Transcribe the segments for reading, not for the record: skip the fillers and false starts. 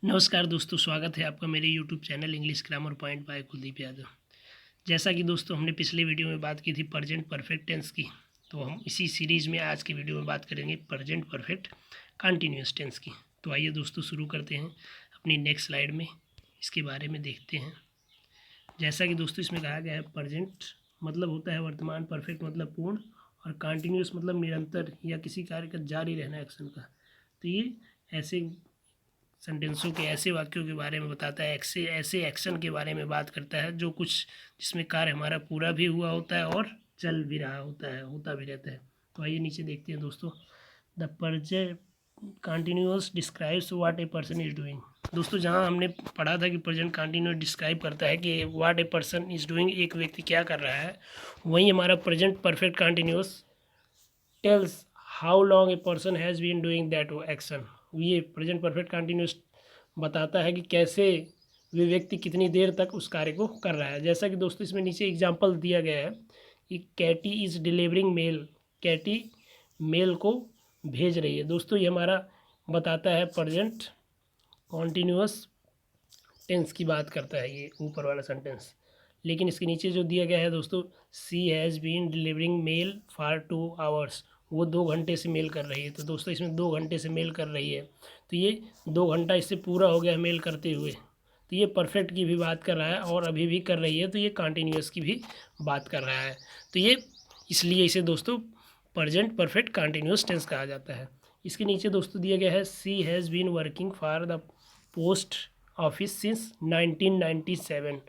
नमस्कार दोस्तों, स्वागत है आपका मेरे YouTube channel English grammar point by Kuldeep Yadav. जैसा कि दोस्तों हमने पिछले वीडियो में बात की थी प्रेजेंट परफेक्ट टेंस की, तो हम इसी सीरीज़ में आज के वीडियो में बात करेंगे प्रेजेंट परफेक्ट कंटिन्यूअस टेंस की। तो आइए दोस्तों शुरू करते हैं अपनी नेक्स्ट स्लाइड में इसके बारे में देखते हैं। जैसा कि दोस्तों इसमें कहा गया है, प्रेजेंट मतलब होता है वर्तमान, परफेक्ट मतलब पूर्ण, और कंटिन्यूअस मतलब निरंतर या किसी कार्य का जारी रहना एक्शन का। तो ये ऐसे सेंटेंसों के ऐसे वाक्यों के बारे में बताता है, ऐसे एक्शन के बारे में बात करता है जो कुछ जिसमें कार्य हमारा पूरा भी हुआ होता है और चल भी रहा होता है, होता भी रहता है। तो आइए नीचे देखते हैं दोस्तों। The present continuous describes what a person is doing. दोस्तों जहाँ हमने पढ़ा था कि प्रेजेंट कंटिन्यूअस डिस्क्राइब करता है कि what a person is doing, एक व्यक्ति क्या कर रहा है, वहीं हमारा present perfect continuous tells how long a person has been doing that action. ये प्रेजेंट परफेक्ट कंटिन्यूअस बताता है कि कैसे वे व्यक्ति कितनी देर तक उस कार्य को कर रहा है। जैसा कि दोस्तों इसमें नीचे एग्जांपल दिया गया है कि Katie is delivering mail, Katie mail को भेज रही है। दोस्तों ये हमारा बताता है प्रेजेंट कॉन्टीन्यूअस टेंस की बात करता है ये ऊपर वाला सेंटेंस। लेकिन इसके नीचे जो दिया गया है दोस्तों, she has been delivering mail for 2 hours, वो 2 घंटे से मेल कर रही है। तो दोस्तों इसमें 2 घंटे से मेल कर रही है, तो ये 2 घंटा इससे पूरा हो गया मेल करते हुए। तो ये परफेक्ट की भी बात कर रहा है और अभी भी कर रही है, तो ये कंटिन्यूअस की भी बात कर रहा है। तो ये इसलिए इसे दोस्तों प्रेजेंट परफेक्ट कंटिन्यूअस टेंस कहा जाता है। इसके नीचे दोस्तों दिया गया है, she has been working for the post office since 1997।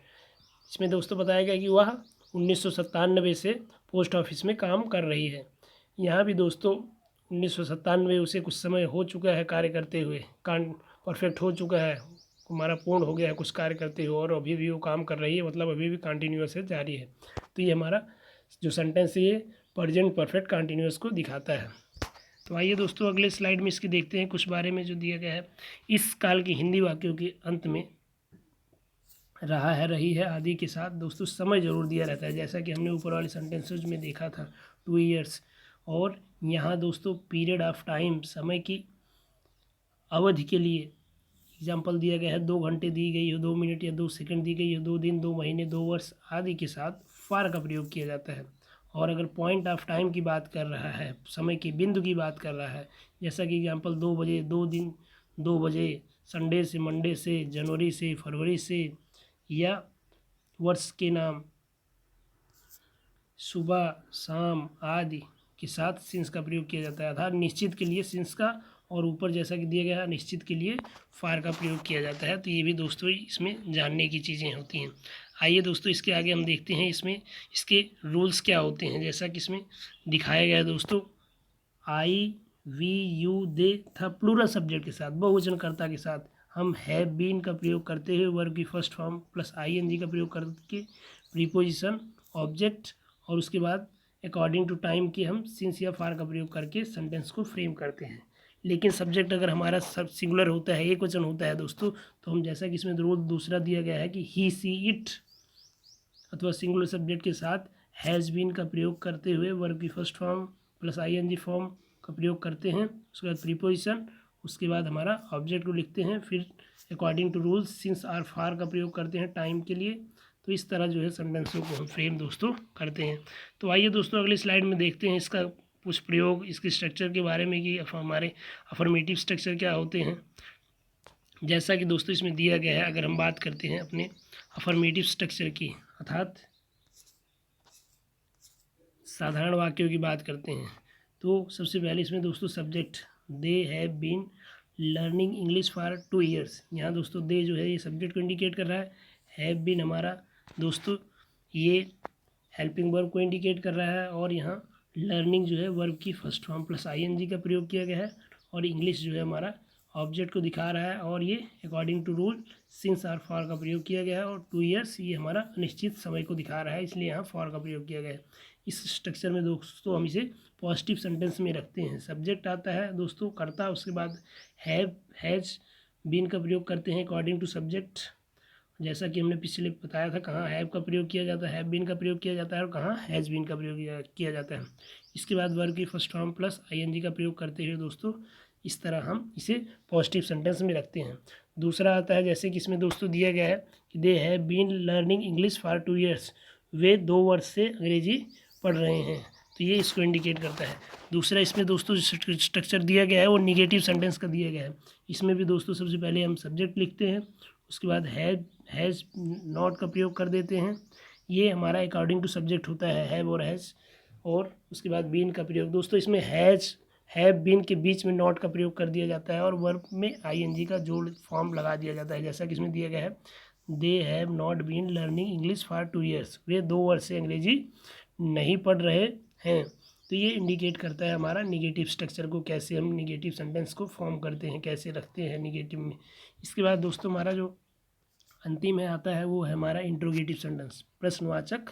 इसमें दोस्तों बताया गया कि वह 1997 से पोस्ट ऑफिस में काम कर रही है। यहाँ भी दोस्तों 1997 उसे कुछ समय हो चुका है कार्य करते हुए, काम परफेक्ट हो चुका है, हमारा पूर्ण हो गया है कुछ कार्य करते हुए, और अभी भी वो काम कर रही है, मतलब अभी भी कंटिन्यूअस है, जारी है। तो ये हमारा जो सेंटेंस है ये प्रेजेंट परफेक्ट कंटिन्यूअस को दिखाता है। तो आइए दोस्तों अगले स्लाइड में इसके देखते हैं कुछ बारे में जो दिया गया है। इस काल की हिंदी वाक्यों के अंत में रहा है, रही है आदि के साथ दोस्तों समय जरूर दिया रहता है, जैसा कि हमने ऊपर वाले सेंटेंसेज में देखा था 2 ईयर्स। और यहाँ दोस्तों पीरियड ऑफ टाइम, समय की अवधि के लिए एग्जाम्पल दिया गया है, 2 घंटे दी गई हो, 2 मिनट या 2 सेकंड दी गई हो, 2 दिन, 2 महीने, 2 वर्ष आदि के साथ फार का प्रयोग किया जाता है। और अगर पॉइंट ऑफ टाइम की बात कर रहा है, समय के बिंदु की बात कर रहा है, जैसा कि एग्जाम्पल 2 बजे, 2 दिन, 2 बजे, संडे से, मंडे से, जनवरी से, फरवरी से, या वर्ष के नाम सुबह, शाम आदि के साथ सिंस का प्रयोग किया जाता है। अर्थात निश्चित के लिए सिंस का, और ऊपर जैसा कि दिया गया है निश्चित के लिए फार का प्रयोग किया जाता है। तो ये भी दोस्तों इसमें जानने की चीज़ें होती हैं। आइए दोस्तों इसके आगे हम देखते हैं इसमें इसके रूल्स क्या होते हैं। जैसा कि इसमें दिखाया गया है दोस्तों, आई, वी, यू, दे था प्लूरल सब्जेक्ट के साथ, बहुवचनकर्ता के साथ हम हैव बीन का प्रयोग करते हुए वर्ब की फर्स्ट फॉर्म प्लस आईएनजी का प्रयोग करके प्रीपोजिशन, ऑब्जेक्ट, और उसके बाद अकॉर्डिंग टू टाइम की हम सिंस या फार का प्रयोग करके सेंटेंस को फ्रेम करते हैं। लेकिन सब्जेक्ट अगर हमारा सब सिंगुलर होता है, एक वचन होता है दोस्तों, तो हम जैसा कि इसमें रूल दूसरा दिया गया है कि ही, सी, इट अथवा सिंगुलर सब्जेक्ट के साथ हैज़ बीन का प्रयोग करते हुए वर्ब की first form plus ING form का प्रयोग करते हैं। उसके बाद प्रीपोजिशन, उसके बाद हमारा ऑब्जेक्ट को लिखते हैं, फिर according to rules since or for का प्रयोग करते हैं टाइम के लिए। तो इस तरह जो है सेंटेंसों को हम फ्रेम दोस्तों करते हैं। तो आइए दोस्तों अगली स्लाइड में देखते हैं इसका कुछ प्रयोग, इसके स्ट्रक्चर के बारे में कि हमारे अफर्मेटिव स्ट्रक्चर क्या होते हैं। जैसा कि दोस्तों इसमें दिया गया है, अगर हम बात करते हैं अपने अफर्मेटिव स्ट्रक्चर की, अर्थात साधारण वाक्यों की बात करते हैं, तो सबसे पहले इसमें दोस्तों subject, they have been learning English for 2 years. यहाँ दोस्तों दे जो है ये सब्जेक्ट को इंडिकेट कर रहा है, हैव बीन हमारा दोस्तों ये हेल्पिंग वर्ब को इंडिकेट कर रहा है, और यहाँ लर्निंग जो है वर्ब की फर्स्ट फॉर्म प्लस आईएनजी का प्रयोग किया गया है, और इंग्लिश जो है हमारा ऑब्जेक्ट को दिखा रहा है, और ये according to rule since or for का प्रयोग किया गया है, और 2 ईयर्स ये हमारा अनिश्चित समय को दिखा रहा है, इसलिए यहाँ फॉर का प्रयोग किया गया है। इस स्ट्रक्चर में दोस्तों हम इसे पॉजिटिव सेंटेंस में रखते हैं। सब्जेक्ट आता है दोस्तों कर्ता, उसके बाद हैव, हैज़, बीन का प्रयोग करते हैं अकॉर्डिंग टू सब्जेक्ट, जैसा कि हमने पिछले बताया था कहाँ हैव का प्रयोग किया जाता है, हैव बीन का प्रयोग किया जाता है, और कहाँ हैज़ बीन का प्रयोग किया जाता है। इसके बाद वर्ब की फर्स्ट फॉर्म प्लस आईएनजी का प्रयोग करते हुए दोस्तों इस तरह हम इसे पॉजिटिव सेंटेंस में रखते हैं। दूसरा आता है जैसे कि इसमें दोस्तों दिया गया है कि they have been learning English for 2 years, वे 2 वर्ष से अंग्रेजी पढ़ रहे हैं, तो ये इसको इंडिकेट करता है। दूसरा इसमें दोस्तों स्ट्रक्चर दिया गया है वो निगेटिव सेंटेंस का दिया गया है। इसमें भी दोस्तों सबसे पहले हम सब्जेक्ट लिखते हैं, उसके बाद हैज़ नॉट का प्रयोग कर देते हैं, ये हमारा अकॉर्डिंग टू सब्जेक्ट होता है हैव और हैज़, और उसके बाद बीन का प्रयोग दोस्तों इसमें हैव बीन के बीच में नॉट का प्रयोग कर दिया जाता है और वर्ब में आईएनजी का जोड़ फॉर्म लगा दिया जाता है, जैसा कि इसमें दिया गया है they have not been learning English for 2 years, वे 2 वर्ष से अंग्रेजी नहीं पढ़ रहे हैं। तो ये इंडिकेट करता है हमारा निगेटिव स्ट्रक्चर को, कैसे हम निगेटिव सेंटेंस को फॉर्म करते हैं, कैसे रखते हैं निगेटिव में। इसके बाद दोस्तों हमारा जो अंतिम है आता है वो है हमारा इंट्रोगेटिव सेंटेंस, प्रश्नवाचक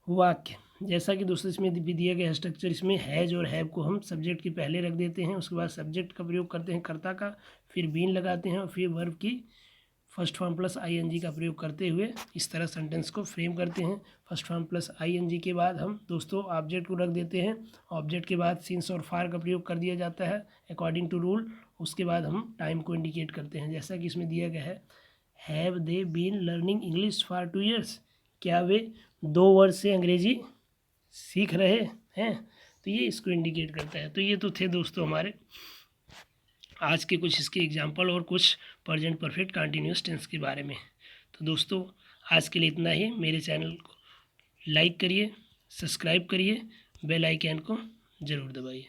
वाक्य। जैसा कि दोस्तों इसमें भी दिया गया स्ट्रक्चर, इसमें हैज और हैव को हम सब्जेक्ट के पहले रख देते हैं, उसके बाद सब्जेक्ट का प्रयोग करते हैं कर्ता का, फिर बीन लगाते हैं और फिर वर्ब की फर्स्ट फॉर्म प्लस आईएनजी का प्रयोग करते हुए इस तरह सेंटेंस को फ्रेम करते हैं। फर्स्ट फॉर्म प्लस आईएनजी के बाद हम दोस्तों ऑब्जेक्ट को रख देते हैं, ऑब्जेक्ट के बाद सिंस और फार का प्रयोग कर दिया जाता है अकॉर्डिंग टू रूल। उसके बाद हम टाइम को इंडिकेट करते हैं, जैसा कि इसमें दिया गया है have they been learning English for 2 years, क्या वे 2 वर्ष से अंग्रेजी सीख रहे हैं, तो ये इसको इंडिकेट करता है। तो ये तो थे दोस्तों हमारे आज के कुछ इसके एग्जाम्पल और कुछ प्रेजेंट परफेक्ट कंटिन्यूअस टेंस के बारे में। तो दोस्तों आज के लिए इतना ही। मेरे चैनल को लाइक करिए, सब्सक्राइब करिए, बेल आइकन को ज़रूर दबाइए।